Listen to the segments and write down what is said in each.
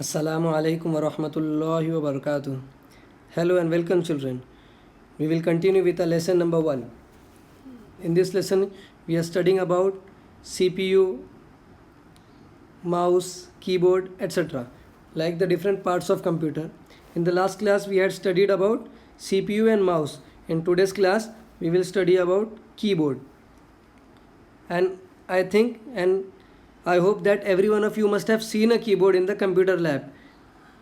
Assalamu alaikum wa rahmatullahi wa barakatuh. Hello and welcome, children. We will continue with the lesson number 1. In this lesson, we are studying about CPU, mouse, keyboard, etc. like the different parts of computer. In the last class, we had studied about CPU and mouse. In today's class, we will study about keyboard. And I hope that every one of you must have seen a keyboard in the computer lab.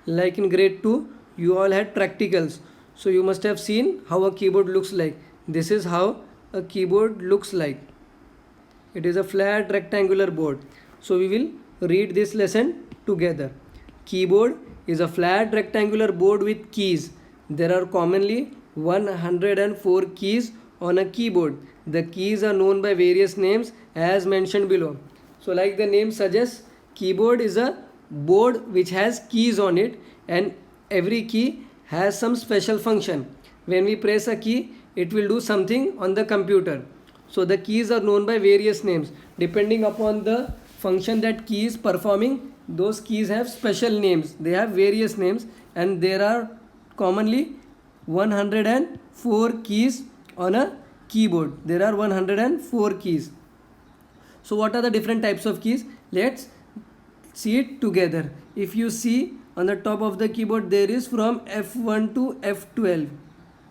Like in grade 2, you all had practicals. So you must have seen how a keyboard looks like. This is how a keyboard looks like. It is a flat rectangular board. So we will read this lesson together. Keyboard is a flat rectangular board with keys. There are commonly 104 keys on a keyboard. The keys are known by various names as mentioned below. So like the name suggests, keyboard is a board which has keys on it, and every key has some special function. When we press a key, it will do something on the computer. So the keys are known by various names. Depending upon the function that key is performing, those keys have special names. They have various names, and there are commonly 104 keys on a keyboard. There are 104 keys. So what are the different types of keys? Let's see it together. If you see on the top of the keyboard, there is from F1 to F12.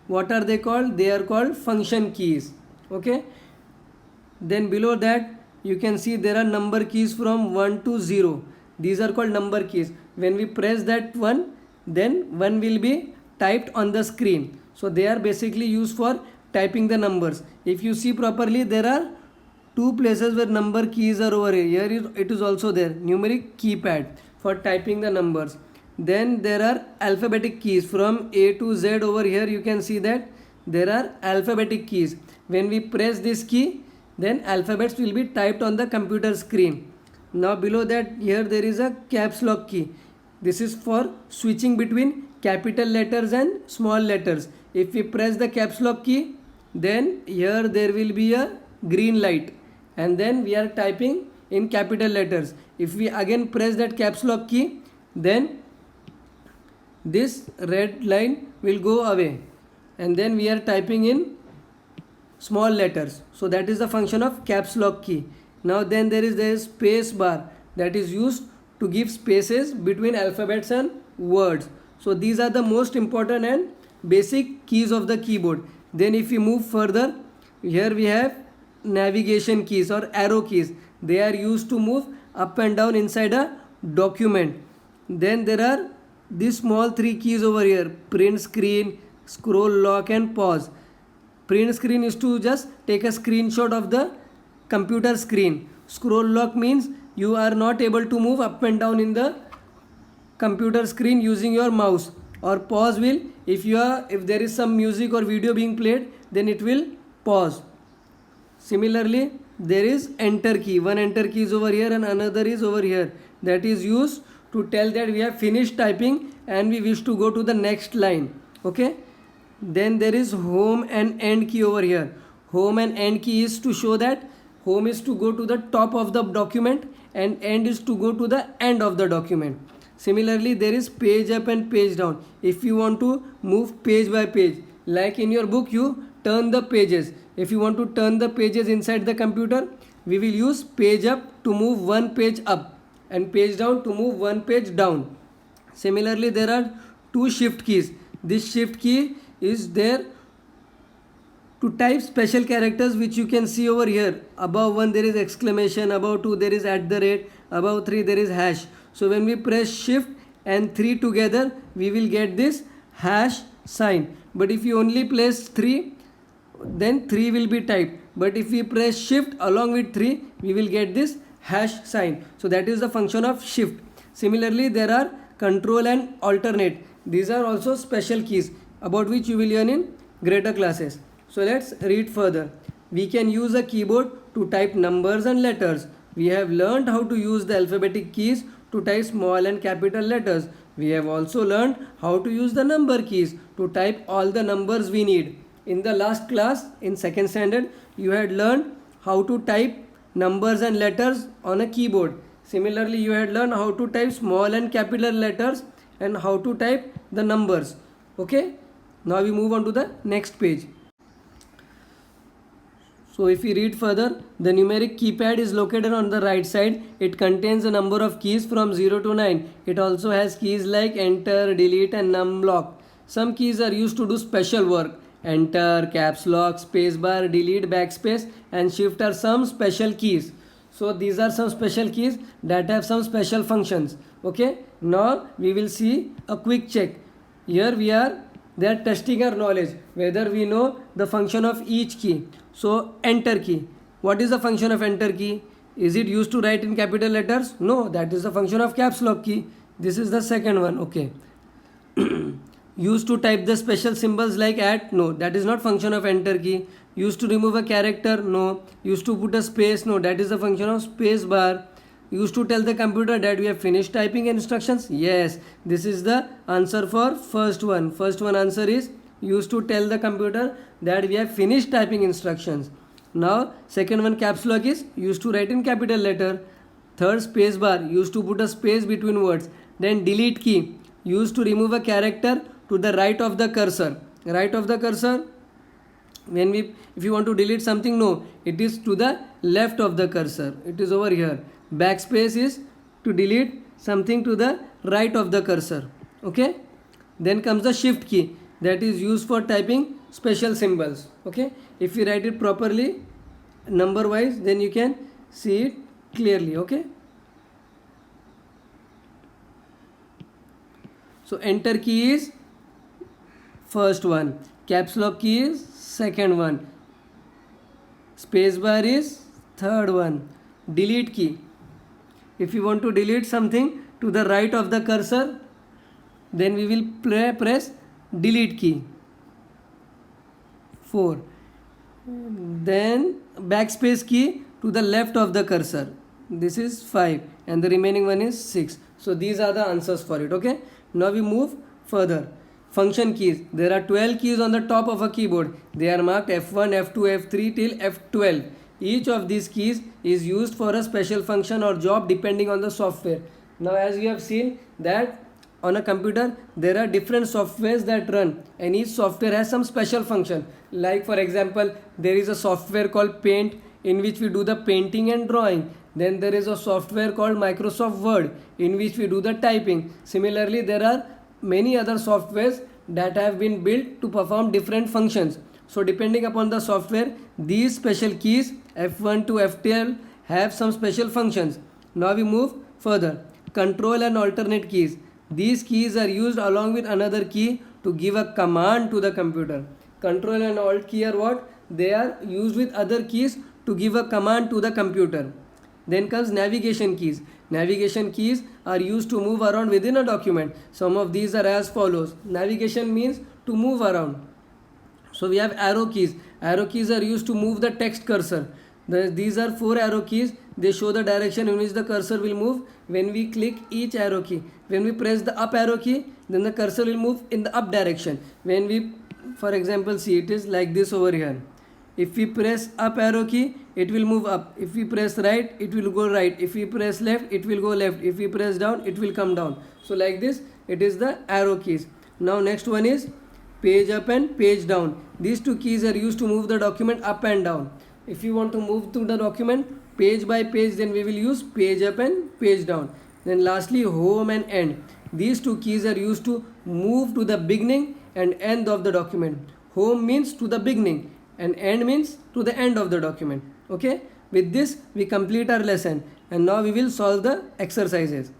What are they called? They are called function keys. Okay. Then below that, you can see there are number keys from 1 to 0. These are called number keys. When we press that one, then one will be typed on the screen. So they are basically used for typing the numbers. If you see properly, there are two places where number keys are over here. Here it is also there. Numeric keypad for typing the numbers. Then there are alphabetic keys from A to Z. Over here you can see that there are alphabetic keys. When we press this key, then alphabets will be typed on the computer screen. Now below that, here there is a caps lock key. This is for switching between capital letters and small letters. If we press the caps lock key, then here there will be a green light, and then we are typing in capital letters. If we again press that caps lock key, then this red line will go away, and then we are typing in small letters. So that is the function of caps lock key. Now then there is space bar that is used to give spaces between alphabets and words. So these are the most important and basic keys of the keyboard. Then if we move further, here we have navigation keys or arrow keys. They are used to move up and down inside a document. Then there are these small three keys over here: print screen, scroll lock, and pause. Print screen is to just take a screenshot of the computer screen. Scroll lock means you are not able to move up and down in the computer screen using your mouse. Or pause will, if there is some music or video being played, then it will pause. Similarly, there is enter key. One enter key is over here and another is over here. That is used to tell that we have finished typing and we wish to go to the next line. Okay. Then there is home and end key over here. Home and end key is to show that home is to go to the top of the document and end is to go to the end of the document. Similarly, there is page up and page down. If you want to move page by page, like in your book, you turn the pages. If you want to turn the pages inside the computer, we will use page up to move one page up and page down to move one page down. Similarly, there are two shift keys. This shift key is there to type special characters which you can see over here. Above 1 there is exclamation, above 2 there is @, above 3 there is hash. So when we press shift and 3 together, we will get this hash sign. But if you only press 3, then 3 will be typed. But if we press shift along with 3, we will get this hash sign. So that is the function of shift. Similarly, there are control and alternate. These are also special keys about which you will learn in greater classes. So let's read further. We can use a keyboard to type numbers and letters. We have learned how to use the alphabetic keys to type small and capital letters. We have also learned how to use the number keys to type all the numbers we need. In the last class, in second standard, you had learned how to type numbers and letters on a keyboard. Similarly, you had learned how to type small and capital letters and how to type the numbers. Okay, now we move on to the next page. So if we read further, the numeric keypad is located on the right side. It contains a number of keys from 0 to 9. It also has keys like enter, delete and num lock. Some keys are used to do special work. Enter, caps lock, spacebar, delete, backspace and shift are some special keys. So these are some special keys that have some special functions. Okay, now we will see a quick check. Here they are testing our knowledge whether we know the function of each key. So enter key. What is the function of enter key? Is it used to write in capital letters? No, that is the function of caps lock key. This is the second one. Okay. Used to type the special symbols like at? No, that is not function of enter key. Used to remove a character? No. Used to put a space? No, that is the function of space bar. Used to tell the computer that we have finished typing instructions? Yes, this is the answer for first one. First one answer is used to tell the computer that we have finished typing instructions. Now second one caps lock is used to write in capital letter. Third space bar used to put a space between words. Then delete key used to remove a character to the right of the cursor. Right of the cursor, if you want to delete something, no, it is to the left of the cursor. It is over here. Backspace is to delete something to the right of the cursor. Okay. Then comes the shift key that is used for typing special symbols. Okay, if you write it properly number wise, then you can see it clearly. Okay, so enter key is first one, caps lock key is second one, spacebar is third one, delete key, if you want to delete something to the right of the cursor, then we will press delete key. 4. Then backspace key to the left of the cursor. This is 5 and the remaining one is 6. So these are the answers for it. Okay. Now we move further. Function keys. There are 12 keys on the top of a keyboard. They are marked F1, F2, F3 till F12. Each of these keys is used for a special function or job depending on the software. Now as you have seen that on a computer there are different softwares that run and each software has some special function. Like for example, there is a software called Paint in which we do the painting and drawing. Then there is a software called Microsoft Word in which we do the typing. Similarly, there are many other softwares that have been built to perform different functions. So depending upon the software, these special keys F1 to F12 have some special functions. Now we move further. Control and alternate keys. These keys are used along with another key to give a command to the computer. Control and alt key are what? They are used with other keys to give a command to the computer. Then comes navigation keys. Navigation keys are used to move around within a document. Some of these are as follows. Navigation means to move around. So we have arrow keys. Arrow keys are used to move the text cursor. These are 4 arrow keys. They show the direction in which the cursor will move when we click each arrow key. When we press the up arrow key, then the cursor will move in the up direction. When we, for example, see it is like this over here. If we press up arrow key, it will move up. If we press right, it will go right. If we press left, it will go left. If we press down, it will come down. So like this, it is the arrow keys. Now next one is page up and page down. These two keys are used to move the document up and down. If you want to move through the document page by page, then we will use page up and page down. Then lastly, home and end. These two keys are used to move to the beginning and end of the document. Home means to the beginning and end means to the end of the document. Okay, with this we complete our lesson and now we will solve the exercises.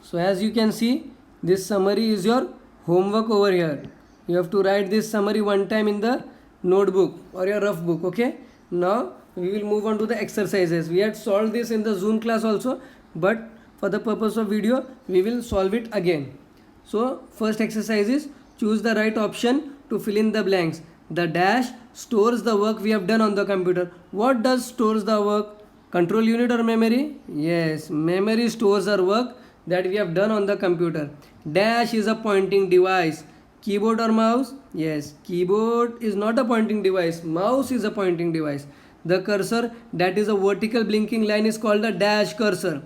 So as you can see, this summary is your homework over here. You have to write this summary one time in the notebook or your rough book. Okay, now we will move on to the exercises. We had solved this in the Zoom class also, but for the purpose of video we will solve it again. So first exercise is choose the right option to fill in the blanks. The dash stores the work we have done on the computer. What does stores the work? Control unit or memory? Yes, memory stores our work that we have done on the computer. Dash is a pointing device. Keyboard or mouse? Yes, keyboard is not a pointing device. Mouse is a pointing device. The cursor that is a vertical blinking line is called the dash cursor.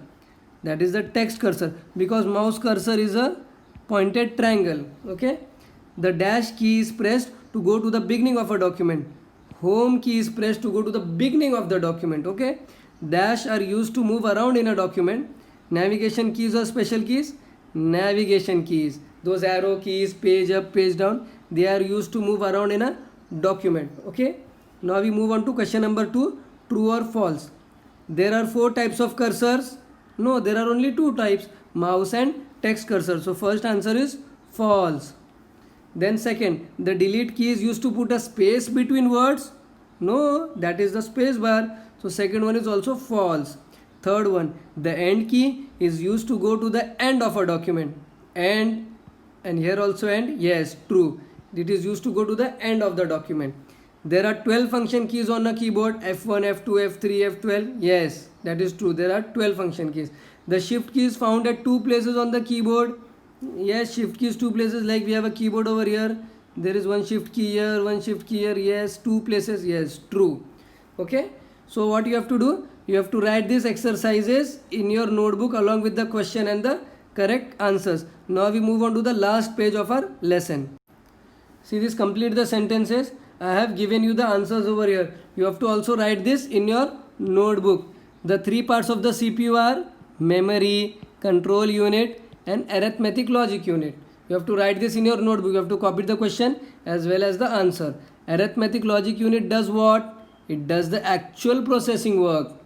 That is the text cursor, because mouse cursor is a pointed triangle. Okay, the dash key is pressed to go to the beginning of a document. Home key is pressed to go to the beginning of the document. Okay, dash are used to move around in a document. Navigation keys or special keys? Navigation keys, those arrow keys, page up, page down, they are used to move around in a document. Okay, now we move on to question number 2, true or false. There are 4 types of cursors. No, there are only 2 types, mouse and text cursor. So first answer is false. Then second, the delete key is used to put a space between words. No, that is the space bar. So second one is also false. Third one, the end key is used to go to the end of a document. And here also end. Yes, true. It is used to go to the end of the document. There are 12 function keys on a keyboard, F1, F2, F3, F12. Yes, that is true. There are 12 function keys. The shift key is found at 2 places on the keyboard. Yes, shift key is 2 places, like we have a keyboard over here. There is one shift key here, one shift key here. Yes, 2 places. Yes, true. Okay. So what you have to do? You have to write these exercises in your notebook along with the question and the correct answers. Now we move on to the last page of our lesson. See this, complete the sentences. I have given you the answers over here. You have to also write this in your notebook. The 3 parts of the CPU are memory, control unit and arithmetic logic unit. You have to write this in your notebook. You have to copy the question as well as the answer. Arithmetic logic unit does what? It does the actual processing work.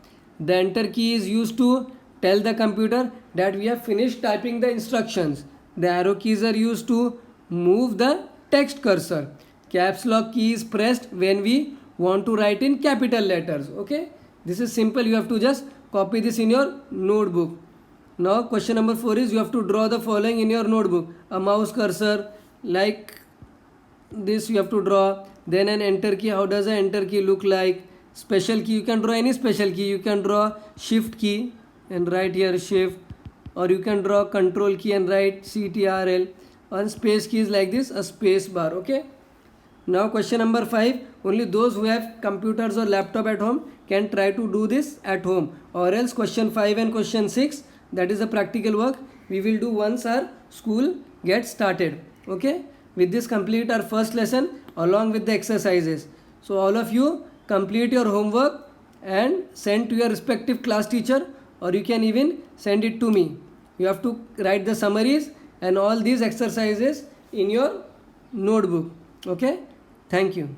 The enter key is used to tell the computer that we have finished typing the instructions. The arrow keys are used to move the text cursor. Caps lock key is pressed when we want to write in capital letters. Okay, this is simple. You have to just copy this in your notebook. Now question number 4 is you have to draw the following in your notebook. A mouse cursor like this you have to draw. Then an enter key. How does an enter key look like? Special key, you can draw any special key. You can draw shift key and write here shift, or you can draw control key and write CTRL. And space key is like this, a space bar. Okay, now question number 5, only those who have computers or laptop at home can try to do this at home, or else question 5 and question 6, that is a practical work, we will do once our school gets started. Okay, with this complete our first lesson along with the exercises. So all of you complete your homework and send to your respective class teacher, or you can even send it to me. You have to write the summaries and all these exercises in your notebook. Okay, thank you.